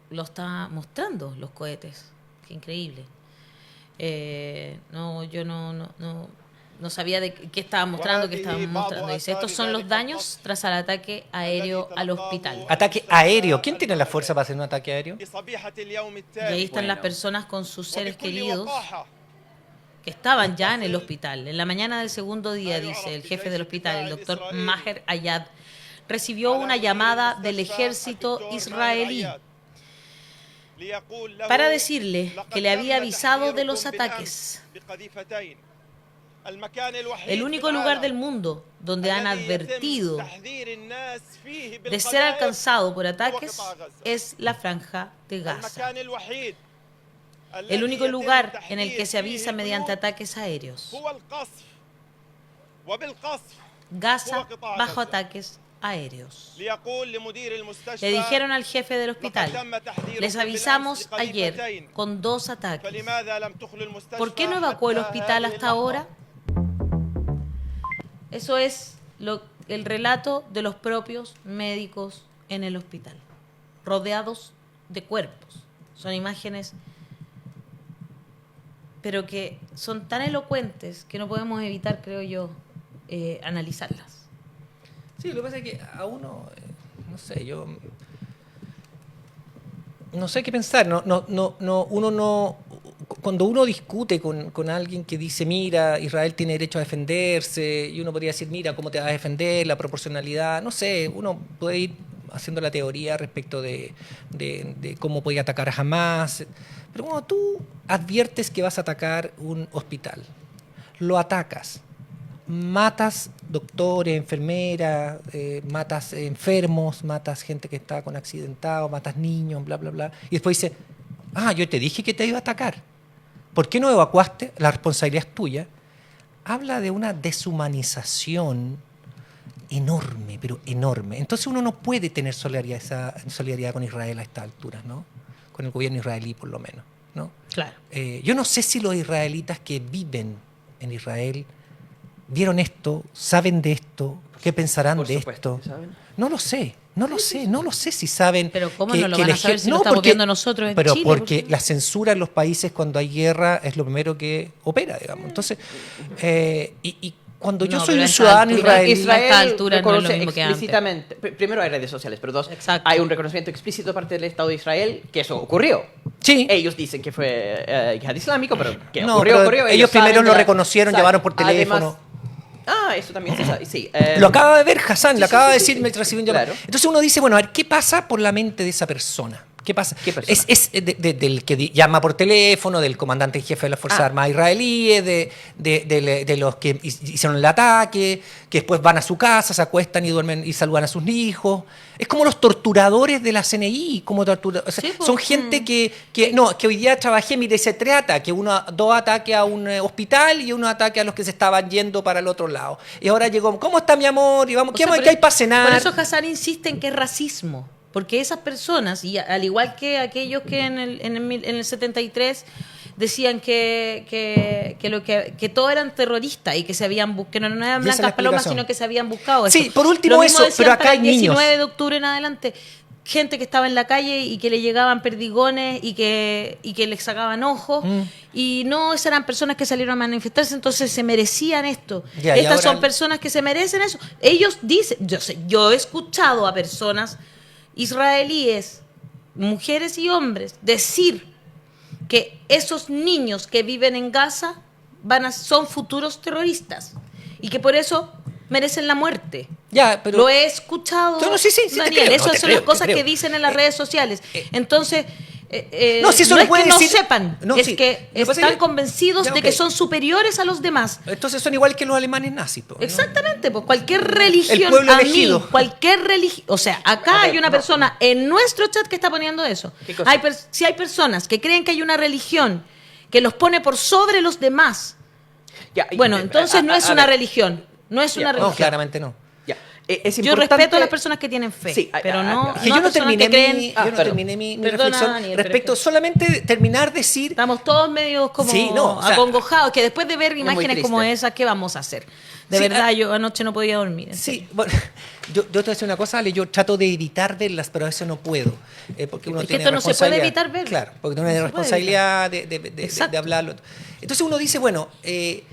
A: Lo está mostrando los cohetes. ¡Qué increíble! Yo no sabía de qué estaban mostrando, Dice: estos son los daños tras el ataque aéreo al hospital.
D: Ataque aéreo. ¿Quién tiene la fuerza para hacer un ataque aéreo?
A: Y ahí están las personas con sus seres queridos que estaban ya en el hospital. En la mañana del segundo día, dice el jefe del hospital, el doctor Maher Ayad, recibió una llamada del ejército israelí para decirle que le había avisado de los ataques. El único lugar del mundo donde han advertido de ser alcanzado por ataques es la Franja de Gaza. El único lugar en el que se avisa mediante ataques aéreos. Gaza bajo ataques aéreos. Le dijeron al jefe del hospital: les avisamos ayer con 2 ataques. ¿Por qué no evacuó el hospital hasta ahora? Eso es el relato de los propios médicos en el hospital, rodeados de cuerpos. Son imágenes, pero que son tan elocuentes que no podemos evitar, creo yo, analizarlas.
D: Sí, lo que pasa es que a uno, no sé, yo no sé qué pensar. Cuando uno discute con alguien que dice: mira, Israel tiene derecho a defenderse, y uno podría decir: mira, ¿cómo te vas a defender? La proporcionalidad, no sé, uno puede ir haciendo la teoría respecto de cómo podía atacar a Hamás. Pero cuando tú adviertes que vas a atacar un hospital, lo atacas, matas doctores, enfermeras, matas enfermos, matas gente que está con accidentados, matas niños, bla, bla, bla, y después dice: yo te dije que te iba a atacar. ¿Por qué no evacuaste? La responsabilidad es tuya. Habla de una deshumanización enorme, pero enorme. Entonces uno no puede tener solidaridad con Israel a estas alturas, ¿no? Con el gobierno israelí, por lo menos, ¿no?
A: Claro.
D: Yo no sé si los israelitas que viven en Israel vieron esto, saben de esto, qué pensarán de esto.
C: ¿Saben?
D: No lo sé. No lo sé si saben.
A: Pero ¿cómo no lo van a saber si lo estamos
D: porque,
A: viendo nosotros en
D: pero
A: Chile?
D: porque la censura en los países cuando hay guerra es lo primero que opera, digamos. Entonces, y cuando yo soy un ciudadano israelí...
A: A esta altura no es lo
C: reconoce
A: mismo que antes.
C: explícitamente. Primero hay redes sociales, pero 2,
A: Exacto.
C: hay un reconocimiento explícito de parte del Estado de Israel que eso ocurrió.
D: Sí.
C: Ellos dicen que fue yihad islámico, pero que
D: No,
C: ocurrió.
D: pero ellos primero
C: saben
D: lo
C: de
D: reconocieron, llamaron por teléfono.
C: Eso también se sabe, sí.
D: Lo acaba de ver Hassan,
C: sí,
D: lo acaba
C: sí,
D: de
C: sí,
D: decir,
C: sí.
D: me recibió un llamado.
C: Claro.
D: Entonces uno dice, bueno, a ver, ¿qué pasa por la mente de esa persona? ¿Qué pasa?
C: ¿Qué persona?
D: Es del que llama por teléfono, del comandante en jefe de las Fuerzas Armadas israelíes, de los que hicieron el ataque, que después van a su casa, se acuestan y duermen y saludan a sus hijos. Es como los torturadores de la CNI, como
A: Sí, pues,
D: son gente que hoy día trabajé, mire, se trata que dos ataques a un hospital y uno ataque a los que se estaban yendo para el otro lado. Y ahora llegó, ¿cómo está mi amor? Y vamos, ¿qué hay para cenar?
A: Por eso Hassan insiste en que es racismo. Porque esas personas, y al igual que aquellos que en el 73 decían que todos eran terroristas y que se habían que no eran
D: Y esa es la
A: blancas palomas,
D: explicación.
A: sino que se habían buscado eso.
D: Sí, por último
A: Lo mismo
D: eso,
A: decían
D: pero acá
A: para
D: hay
A: el
D: niños.
A: 19 de octubre en adelante, gente que estaba en la calle y que le llegaban perdigones y que les sacaban ojos, y no, esas eran personas que salieron a manifestarse, entonces se merecían esto.
D: Ya, y
A: Estas
D: ahora
A: son personas que se merecen eso. Ellos dicen, yo he escuchado a personas israelíes, mujeres y hombres, decir que esos niños que viven en Gaza son futuros terroristas y que por eso merecen la muerte.
D: Ya, pero
A: Lo he escuchado,
D: No, sí, te
A: Daniel.
D: creo,
A: Esas
D: te
A: son
D: creo,
A: las cosas
D: te creo.
A: que dicen en las redes sociales. Entonces,
D: No, si eso
A: no
D: lo
A: es
D: puede
A: que no
D: decir-
A: sepan,
D: No,
A: es
D: sí.
A: que
D: Lo que pasa
A: están
D: es que-
A: convencidos
D: Ya,
A: de
D: ok.
A: que son superiores a los demás.
D: entonces son igual que los alemanes nazis. ¿No?
A: Exactamente, pues cualquier religión,
D: El pueblo
A: a mí,
D: elegido.
A: cualquier religión, o sea, acá
C: A ver,
A: hay una
C: no.
A: persona en nuestro chat que está poniendo eso.
C: ¿Qué cosa?
A: Si hay personas que creen que hay una religión que los pone por sobre los demás,
C: Ya,
A: bueno, entonces no es una
C: ver,
A: religión, no es
C: Ya,
A: una
C: no,
A: religión.
D: No, claramente no.
C: ya. Es
A: Yo
C: importante-
A: respeto a las personas que tienen fe,
C: Sí,
A: pero no,
D: Es que
A: no
D: yo
A: a
D: no
A: personas
D: terminé,
A: que creen.
D: mi
C: perdón.
D: terminé mi
A: Perdona,
D: reflexión
A: Daniel, pero
D: respecto
A: es que-
D: solamente de terminar de decir.
A: Estamos todos medio como
D: Sí, no, o sea,
A: acongojados, que después de ver
C: muy
A: imágenes
C: triste.
A: como esas, ¿qué vamos a hacer? De
D: Sí,
A: verdad, yo anoche no podía dormir. en serio.
D: Sí, bueno, yo te voy a decir una cosa, Ale, yo trato de evitar verlas, pero a veces no puedo. Porque uno
A: Es que
D: tiene
A: esto no se puede
D: responsabilidad.
A: evitar ver.
D: Claro, porque uno tiene
A: No se puede
D: responsabilidad de
A: Exacto.
D: hablarlo. Entonces uno dice, bueno,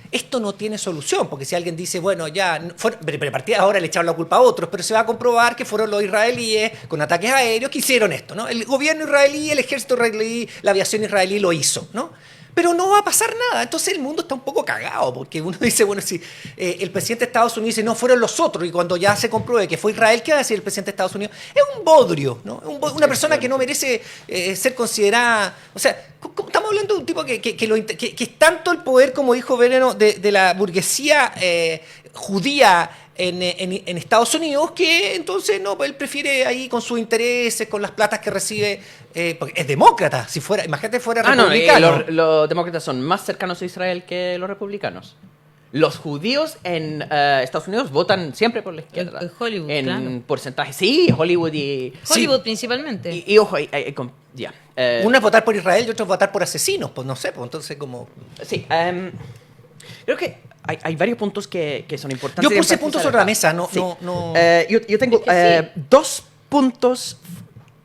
D: esto no tiene solución, porque si alguien dice, bueno, ya, pero a partir de ahora le echaron la culpa a otros, pero se va a comprobar que fueron los israelíes con ataques aéreos que hicieron esto, ¿no? El gobierno israelí, el ejército israelí, la aviación israelí lo hizo, ¿no? Pero no va a pasar nada. Entonces el mundo está un poco cagado, porque uno dice, bueno, si el presidente de Estados Unidos dice, no, fueron los otros, y cuando ya se compruebe que fue Israel, ¿qué va a decir el presidente de Estados Unidos? Es un bodrio, ¿no? Una persona que no merece ser considerada. O sea, estamos hablando de un tipo que es tanto el poder, como dijo Veneno, de la burguesía judía en Estados Unidos, que entonces no, pues él prefiere ahí con sus intereses, con las platas que recibe, porque es demócrata. Si fuera, imagínate, fuera
C: No,
D: republicano.
C: los demócratas son más cercanos a Israel que los republicanos. Los judíos en Estados Unidos votan siempre por la izquierda.
A: En Hollywood,
C: en
A: claro.
C: porcentaje. Sí, Hollywood y...
A: Hollywood principalmente.
C: Y ojo, ya.
D: Uno es votar por Israel y otro es votar por asesinos, pues no sé, pues entonces como...
C: Sí, creo que hay varios puntos que son importantes.
D: Yo
C: de
D: puse
C: enfatizar
D: puntos
C: acá.
D: sobre la mesa, no...
C: Sí.
D: no.
C: Yo tengo
A: Es que sí.
C: dos puntos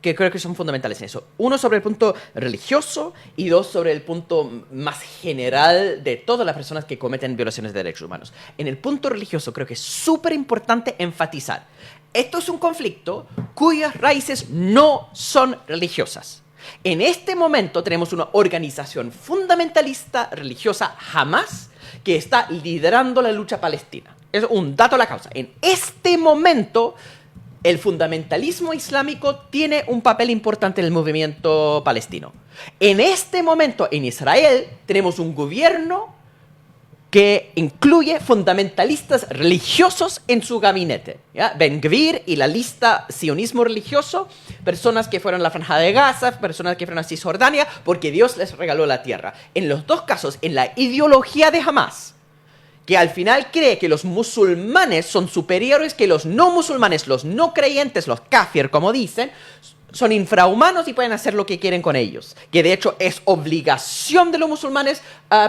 C: que creo que son fundamentales en eso. Uno sobre el punto religioso y dos sobre el punto más general de todas las personas que cometen violaciones de derechos humanos. En el punto religioso creo que es súper importante enfatizar. Esto es un conflicto cuyas raíces no son religiosas. En este momento tenemos una organización fundamentalista religiosa, Hamas, que está liderando la lucha palestina. Es un dato a la causa. En este momento, el fundamentalismo islámico tiene un papel importante en el movimiento palestino. En este momento, en Israel, tenemos un gobierno que incluye fundamentalistas religiosos en su gabinete. ¿Ya? Ben Gvir y la lista sionismo religioso, personas que fueron a la Franja de Gaza, personas que fueron a Cisjordania, porque Dios les regaló la tierra. En los dos casos, en la ideología de Hamas, que al final cree que los musulmanes son superiores que los no musulmanes, los no creyentes, los kafir, como dicen, son infrahumanos y pueden hacer lo que quieren con ellos. Que de hecho es obligación de los musulmanes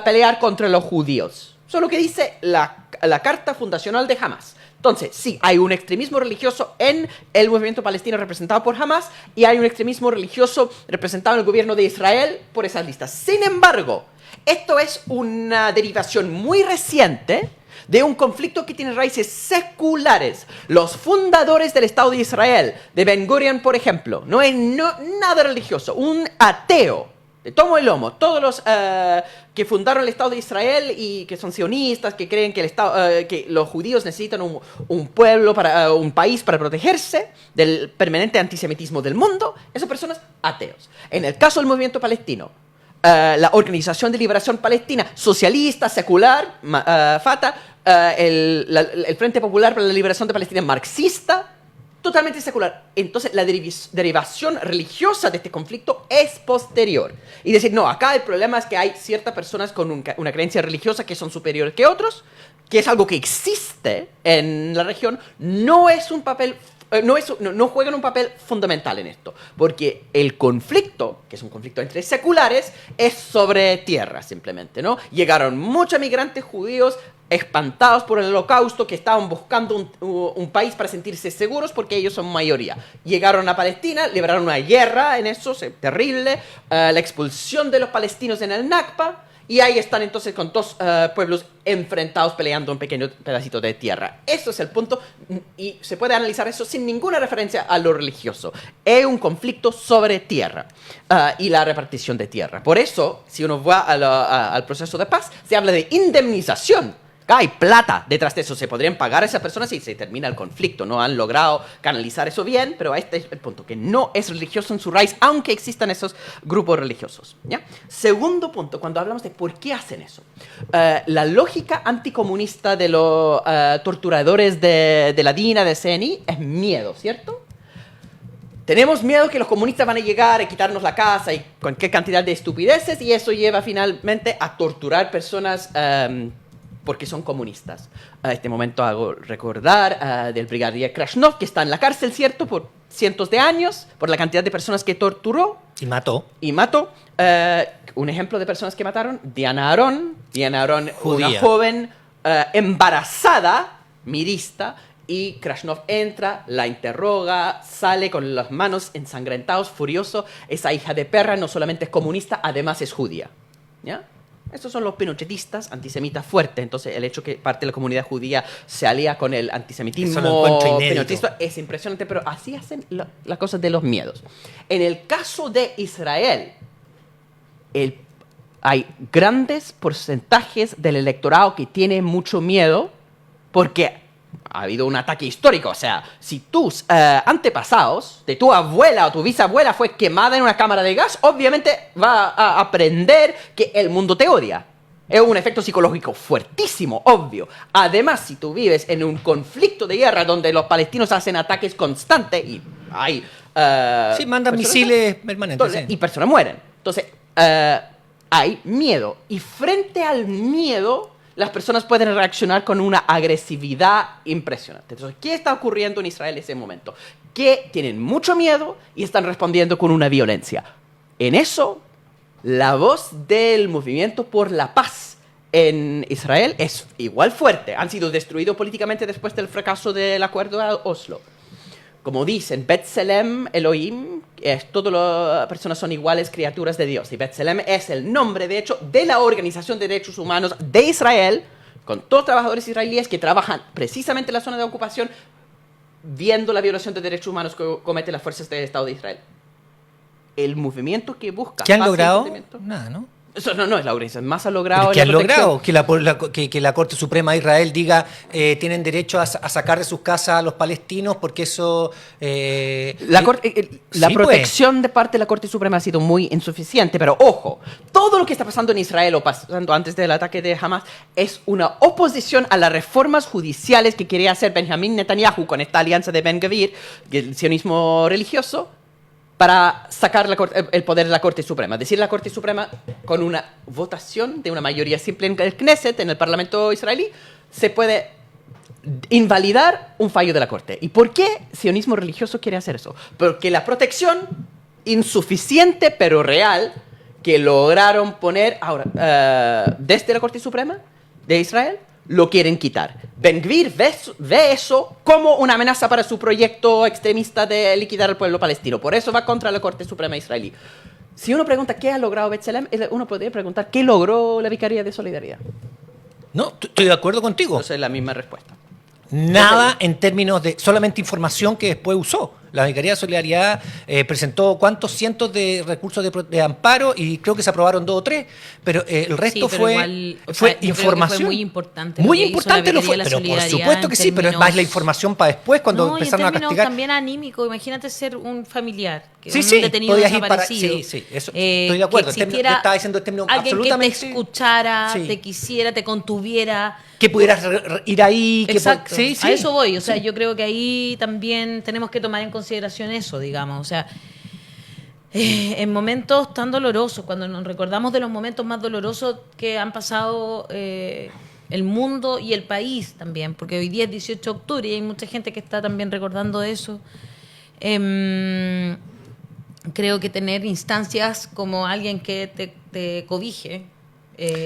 C: pelear contra los judíos. Eso es lo que dice la carta fundacional de Hamas. Entonces, sí, hay un extremismo religioso en el movimiento palestino representado por Hamas y hay un extremismo religioso representado en el gobierno de Israel por esas listas. Sin embargo, esto es una derivación muy reciente de un conflicto que tiene raíces seculares. Los fundadores del Estado de Israel, de Ben Gurion, por ejemplo, no es nada religioso, un ateo, de tomo y lomo, todos los que fundaron el Estado de Israel y que son sionistas, que creen que, que los judíos necesitan un pueblo, un país para protegerse del permanente antisemitismo del mundo, esas personas ateos. En el caso del movimiento palestino, la Organización de Liberación Palestina, socialista, secular, Fatah, el Frente Popular para la Liberación de Palestina, marxista, totalmente secular. Entonces, la derivación religiosa de este conflicto es posterior. Y decir, no, acá el problema es que hay ciertas personas con una creencia religiosa que son superiores que otros, que es algo que existe en la región, no es un papel no juegan un papel fundamental en esto, porque el conflicto, que es un conflicto entre seculares, es sobre tierra simplemente, ¿no? Llegaron muchos migrantes judíos espantados por el holocausto que estaban buscando un país para sentirse seguros porque ellos son mayoría. Llegaron a Palestina, libraron una guerra en eso, terrible, la expulsión de los palestinos en el Nakba, y ahí están entonces con dos pueblos enfrentados peleando un pequeño pedacito de tierra. Eso es el punto, y se puede analizar eso sin ninguna referencia a lo religioso. Es un conflicto sobre tierra y la repartición de tierra. Por eso, si uno va al proceso de paz, se habla de indemnización. Hay plata detrás de eso, se podrían pagar a esas personas si se termina el conflicto. No han logrado canalizar eso bien, pero este es el punto, que no es religioso en su raíz, aunque existan esos grupos religiosos, ¿ya? Segundo punto, cuando hablamos de por qué hacen eso. La lógica anticomunista de los torturadores de la DINA, de CNI, es miedo, ¿cierto? Tenemos miedo que los comunistas van a llegar a quitarnos la casa y cualquier cantidad de estupideces, y eso lleva finalmente a torturar personas porque son comunistas. A este momento hago recordar del brigadier Krasnov, que está en la cárcel, ¿cierto?, por cientos de años, por la cantidad de personas que torturó.
D: Y mató.
C: Un ejemplo de personas que mataron, Diana Aron. Diana Aron,
D: Judía.
C: una joven embarazada, mirista, y Krasnov entra, la interroga, sale con las manos ensangrentados, furioso. Esa hija de perra no solamente es comunista, además es judía, ¿ya? Estos son los pinochetistas, antisemitas fuertes. Entonces, el hecho que parte de la comunidad judía se alía con el antisemitismo pinochetista es impresionante, pero así hacen las cosas de los miedos. En el caso de Israel, hay grandes porcentajes del electorado que tiene mucho miedo porque ha habido un ataque histórico. O sea, si tus antepasados, de tu abuela o tu bisabuela fue quemada en una cámara de gas, obviamente va a aprender que el mundo te odia. Es un efecto psicológico fuertísimo, obvio. Además, si tú vives en un conflicto de guerra donde los palestinos hacen ataques constantes y hay...
D: sí, mandan misiles permanentes.
C: Y personas mueren. Entonces, hay miedo. Y frente al miedo, las personas pueden reaccionar con una agresividad impresionante. Entonces, ¿qué está ocurriendo en Israel en ese momento? Que tienen mucho miedo y están respondiendo con una violencia. En eso, la voz del movimiento por la paz en Israel es igual fuerte. Han sido destruidos políticamente después del fracaso del acuerdo de Oslo. Como dicen, Betzelem Elohim, todas las personas son iguales criaturas de Dios. Y Betzelem es el nombre, de hecho, de la Organización de Derechos Humanos de Israel, con todos trabajadores israelíes que trabajan precisamente en la zona de ocupación, viendo la violación de derechos humanos que cometen las fuerzas del Estado de Israel. El movimiento que busca...
D: ¿Qué han
C: paz y
D: logrado?
C: entendimiento...
D: Nada, ¿no?
C: Eso no es la organización más ha logrado.
D: ¿Qué han logrado?
C: protección.
D: Que la Corte Suprema de Israel diga tienen derecho a sacar de sus casas a los palestinos porque eso...
C: La
D: sí,
C: protección de parte de la Corte Suprema ha sido muy insuficiente, pero ojo, todo lo que está pasando en Israel o pasando antes del ataque de Hamas es una oposición a las reformas judiciales que quería hacer Benjamin Netanyahu con esta alianza de Ben Gvir, el sionismo religioso, para sacar el poder de la Corte Suprema. Es decir, la Corte Suprema, con una votación de una mayoría simple en el Knesset, en el Parlamento israelí, se puede invalidar un fallo de la Corte. ¿Y por qué sionismo religioso quiere hacer eso? Porque la protección insuficiente pero real que lograron poner ahora desde la Corte Suprema de Israel lo quieren quitar. Ben Gvir ve eso como una amenaza para su proyecto extremista de liquidar al pueblo palestino. Por eso va contra la Corte Suprema israelí. Si uno pregunta qué ha logrado Betzelem, uno podría preguntar qué logró la Vicaría de Solidaridad.
D: No, estoy de acuerdo contigo.
C: Entonces es la misma respuesta.
D: Nada en términos de solamente información que después usó. La Vicaría de Solidaridad presentó cuántos cientos de recursos de amparo y creo que se aprobaron 2 o 3, pero el resto
A: sí, pero
D: fue,
A: igual,
D: fue
A: yo
D: información.
A: creo que fue muy importante.
D: Muy
A: lo que
D: importante
A: hizo la
D: lo fue,
A: Vicaría de
D: pero por
A: Solidaridad
D: supuesto que
A: en
D: sí, pero es más la información para después cuando
A: no,
D: empezaron a
A: en términos
D: castigar.
A: también anímico, imagínate ser un familiar,
D: Sí,
A: un
D: sí,
A: detenido
D: podías ir para...
A: desaparecido.
D: Sí, eso, estoy de acuerdo.
A: Que
D: Yo
A: existiera
D: estaba diciendo el término
A: alguien
D: absolutamente...
A: que te escuchara,
D: Sí.
A: te quisiera, te contuviera.
D: Que pudieras ir ahí.
A: Exacto,
D: Sí, sí.
A: a eso voy. O sea,
D: Sí.
A: yo creo que ahí también tenemos que tomar en consideración eso, digamos. O sea, en momentos tan dolorosos, cuando nos recordamos de los momentos más dolorosos que han pasado el mundo y el país también, porque hoy día es 18 de octubre y hay mucha gente que está también recordando eso. Creo que tener instancias como alguien que te cobije.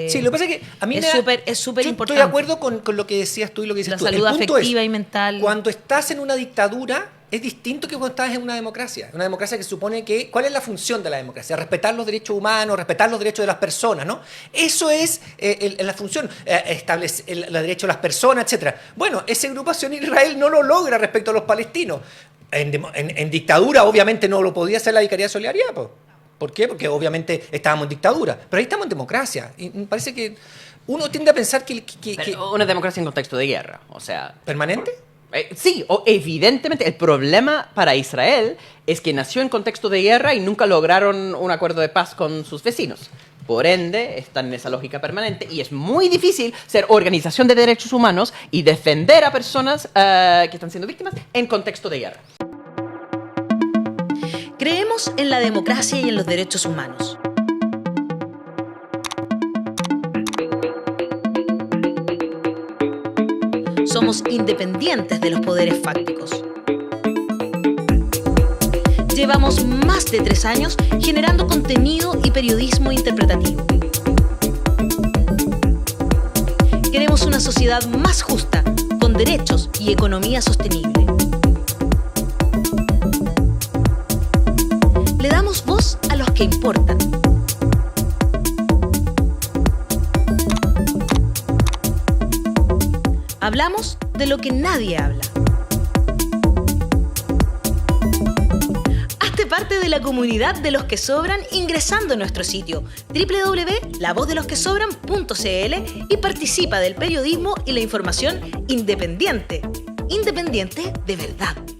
D: Sí, lo que pasa es que a mí
A: es súper
D: yo
A: importante.
D: estoy de acuerdo con lo que decías tú y lo que dices
A: La
D: tú.
A: salud
D: El punto
A: afectiva
D: es,
A: y mental.
D: Cuando estás en una dictadura, es distinto que cuando estás en una democracia. Una democracia que supone que... ¿Cuál es la función de la democracia? Respetar los derechos humanos, respetar los derechos de las personas, ¿no? Eso es la función, establecer los derechos de las personas, etcétera. Bueno, esa agrupación en Israel no lo logra respecto a los palestinos. En dictadura, obviamente, no lo podía hacer la Vicaría de Solidaridad, pues. ¿Por qué? Porque obviamente estábamos en dictadura. Pero ahí estamos en democracia. Y me parece que uno tiende a pensar que
C: Pero una democracia en contexto de guerra, o sea...
D: ¿Permanente?
C: Sí, evidentemente el problema para Israel es que nació en contexto de guerra y nunca lograron un acuerdo de paz con sus vecinos. Por ende, están en esa lógica permanente y es muy difícil ser organización de derechos humanos y defender a personas que están siendo víctimas en contexto de guerra.
A: Creemos en la democracia y en los derechos humanos. Somos independientes de los poderes fácticos. Llevamos más de 3 años generando contenido y periodismo interpretativo. Queremos una sociedad más justa, con derechos y economía sostenible. Le damos voz a los que importan. Hablamos de lo que nadie habla. Hazte parte de la comunidad de los que sobran ingresando a nuestro sitio www.lavozdelosquesobran.cl y participa del periodismo y la información independiente. Independiente de verdad.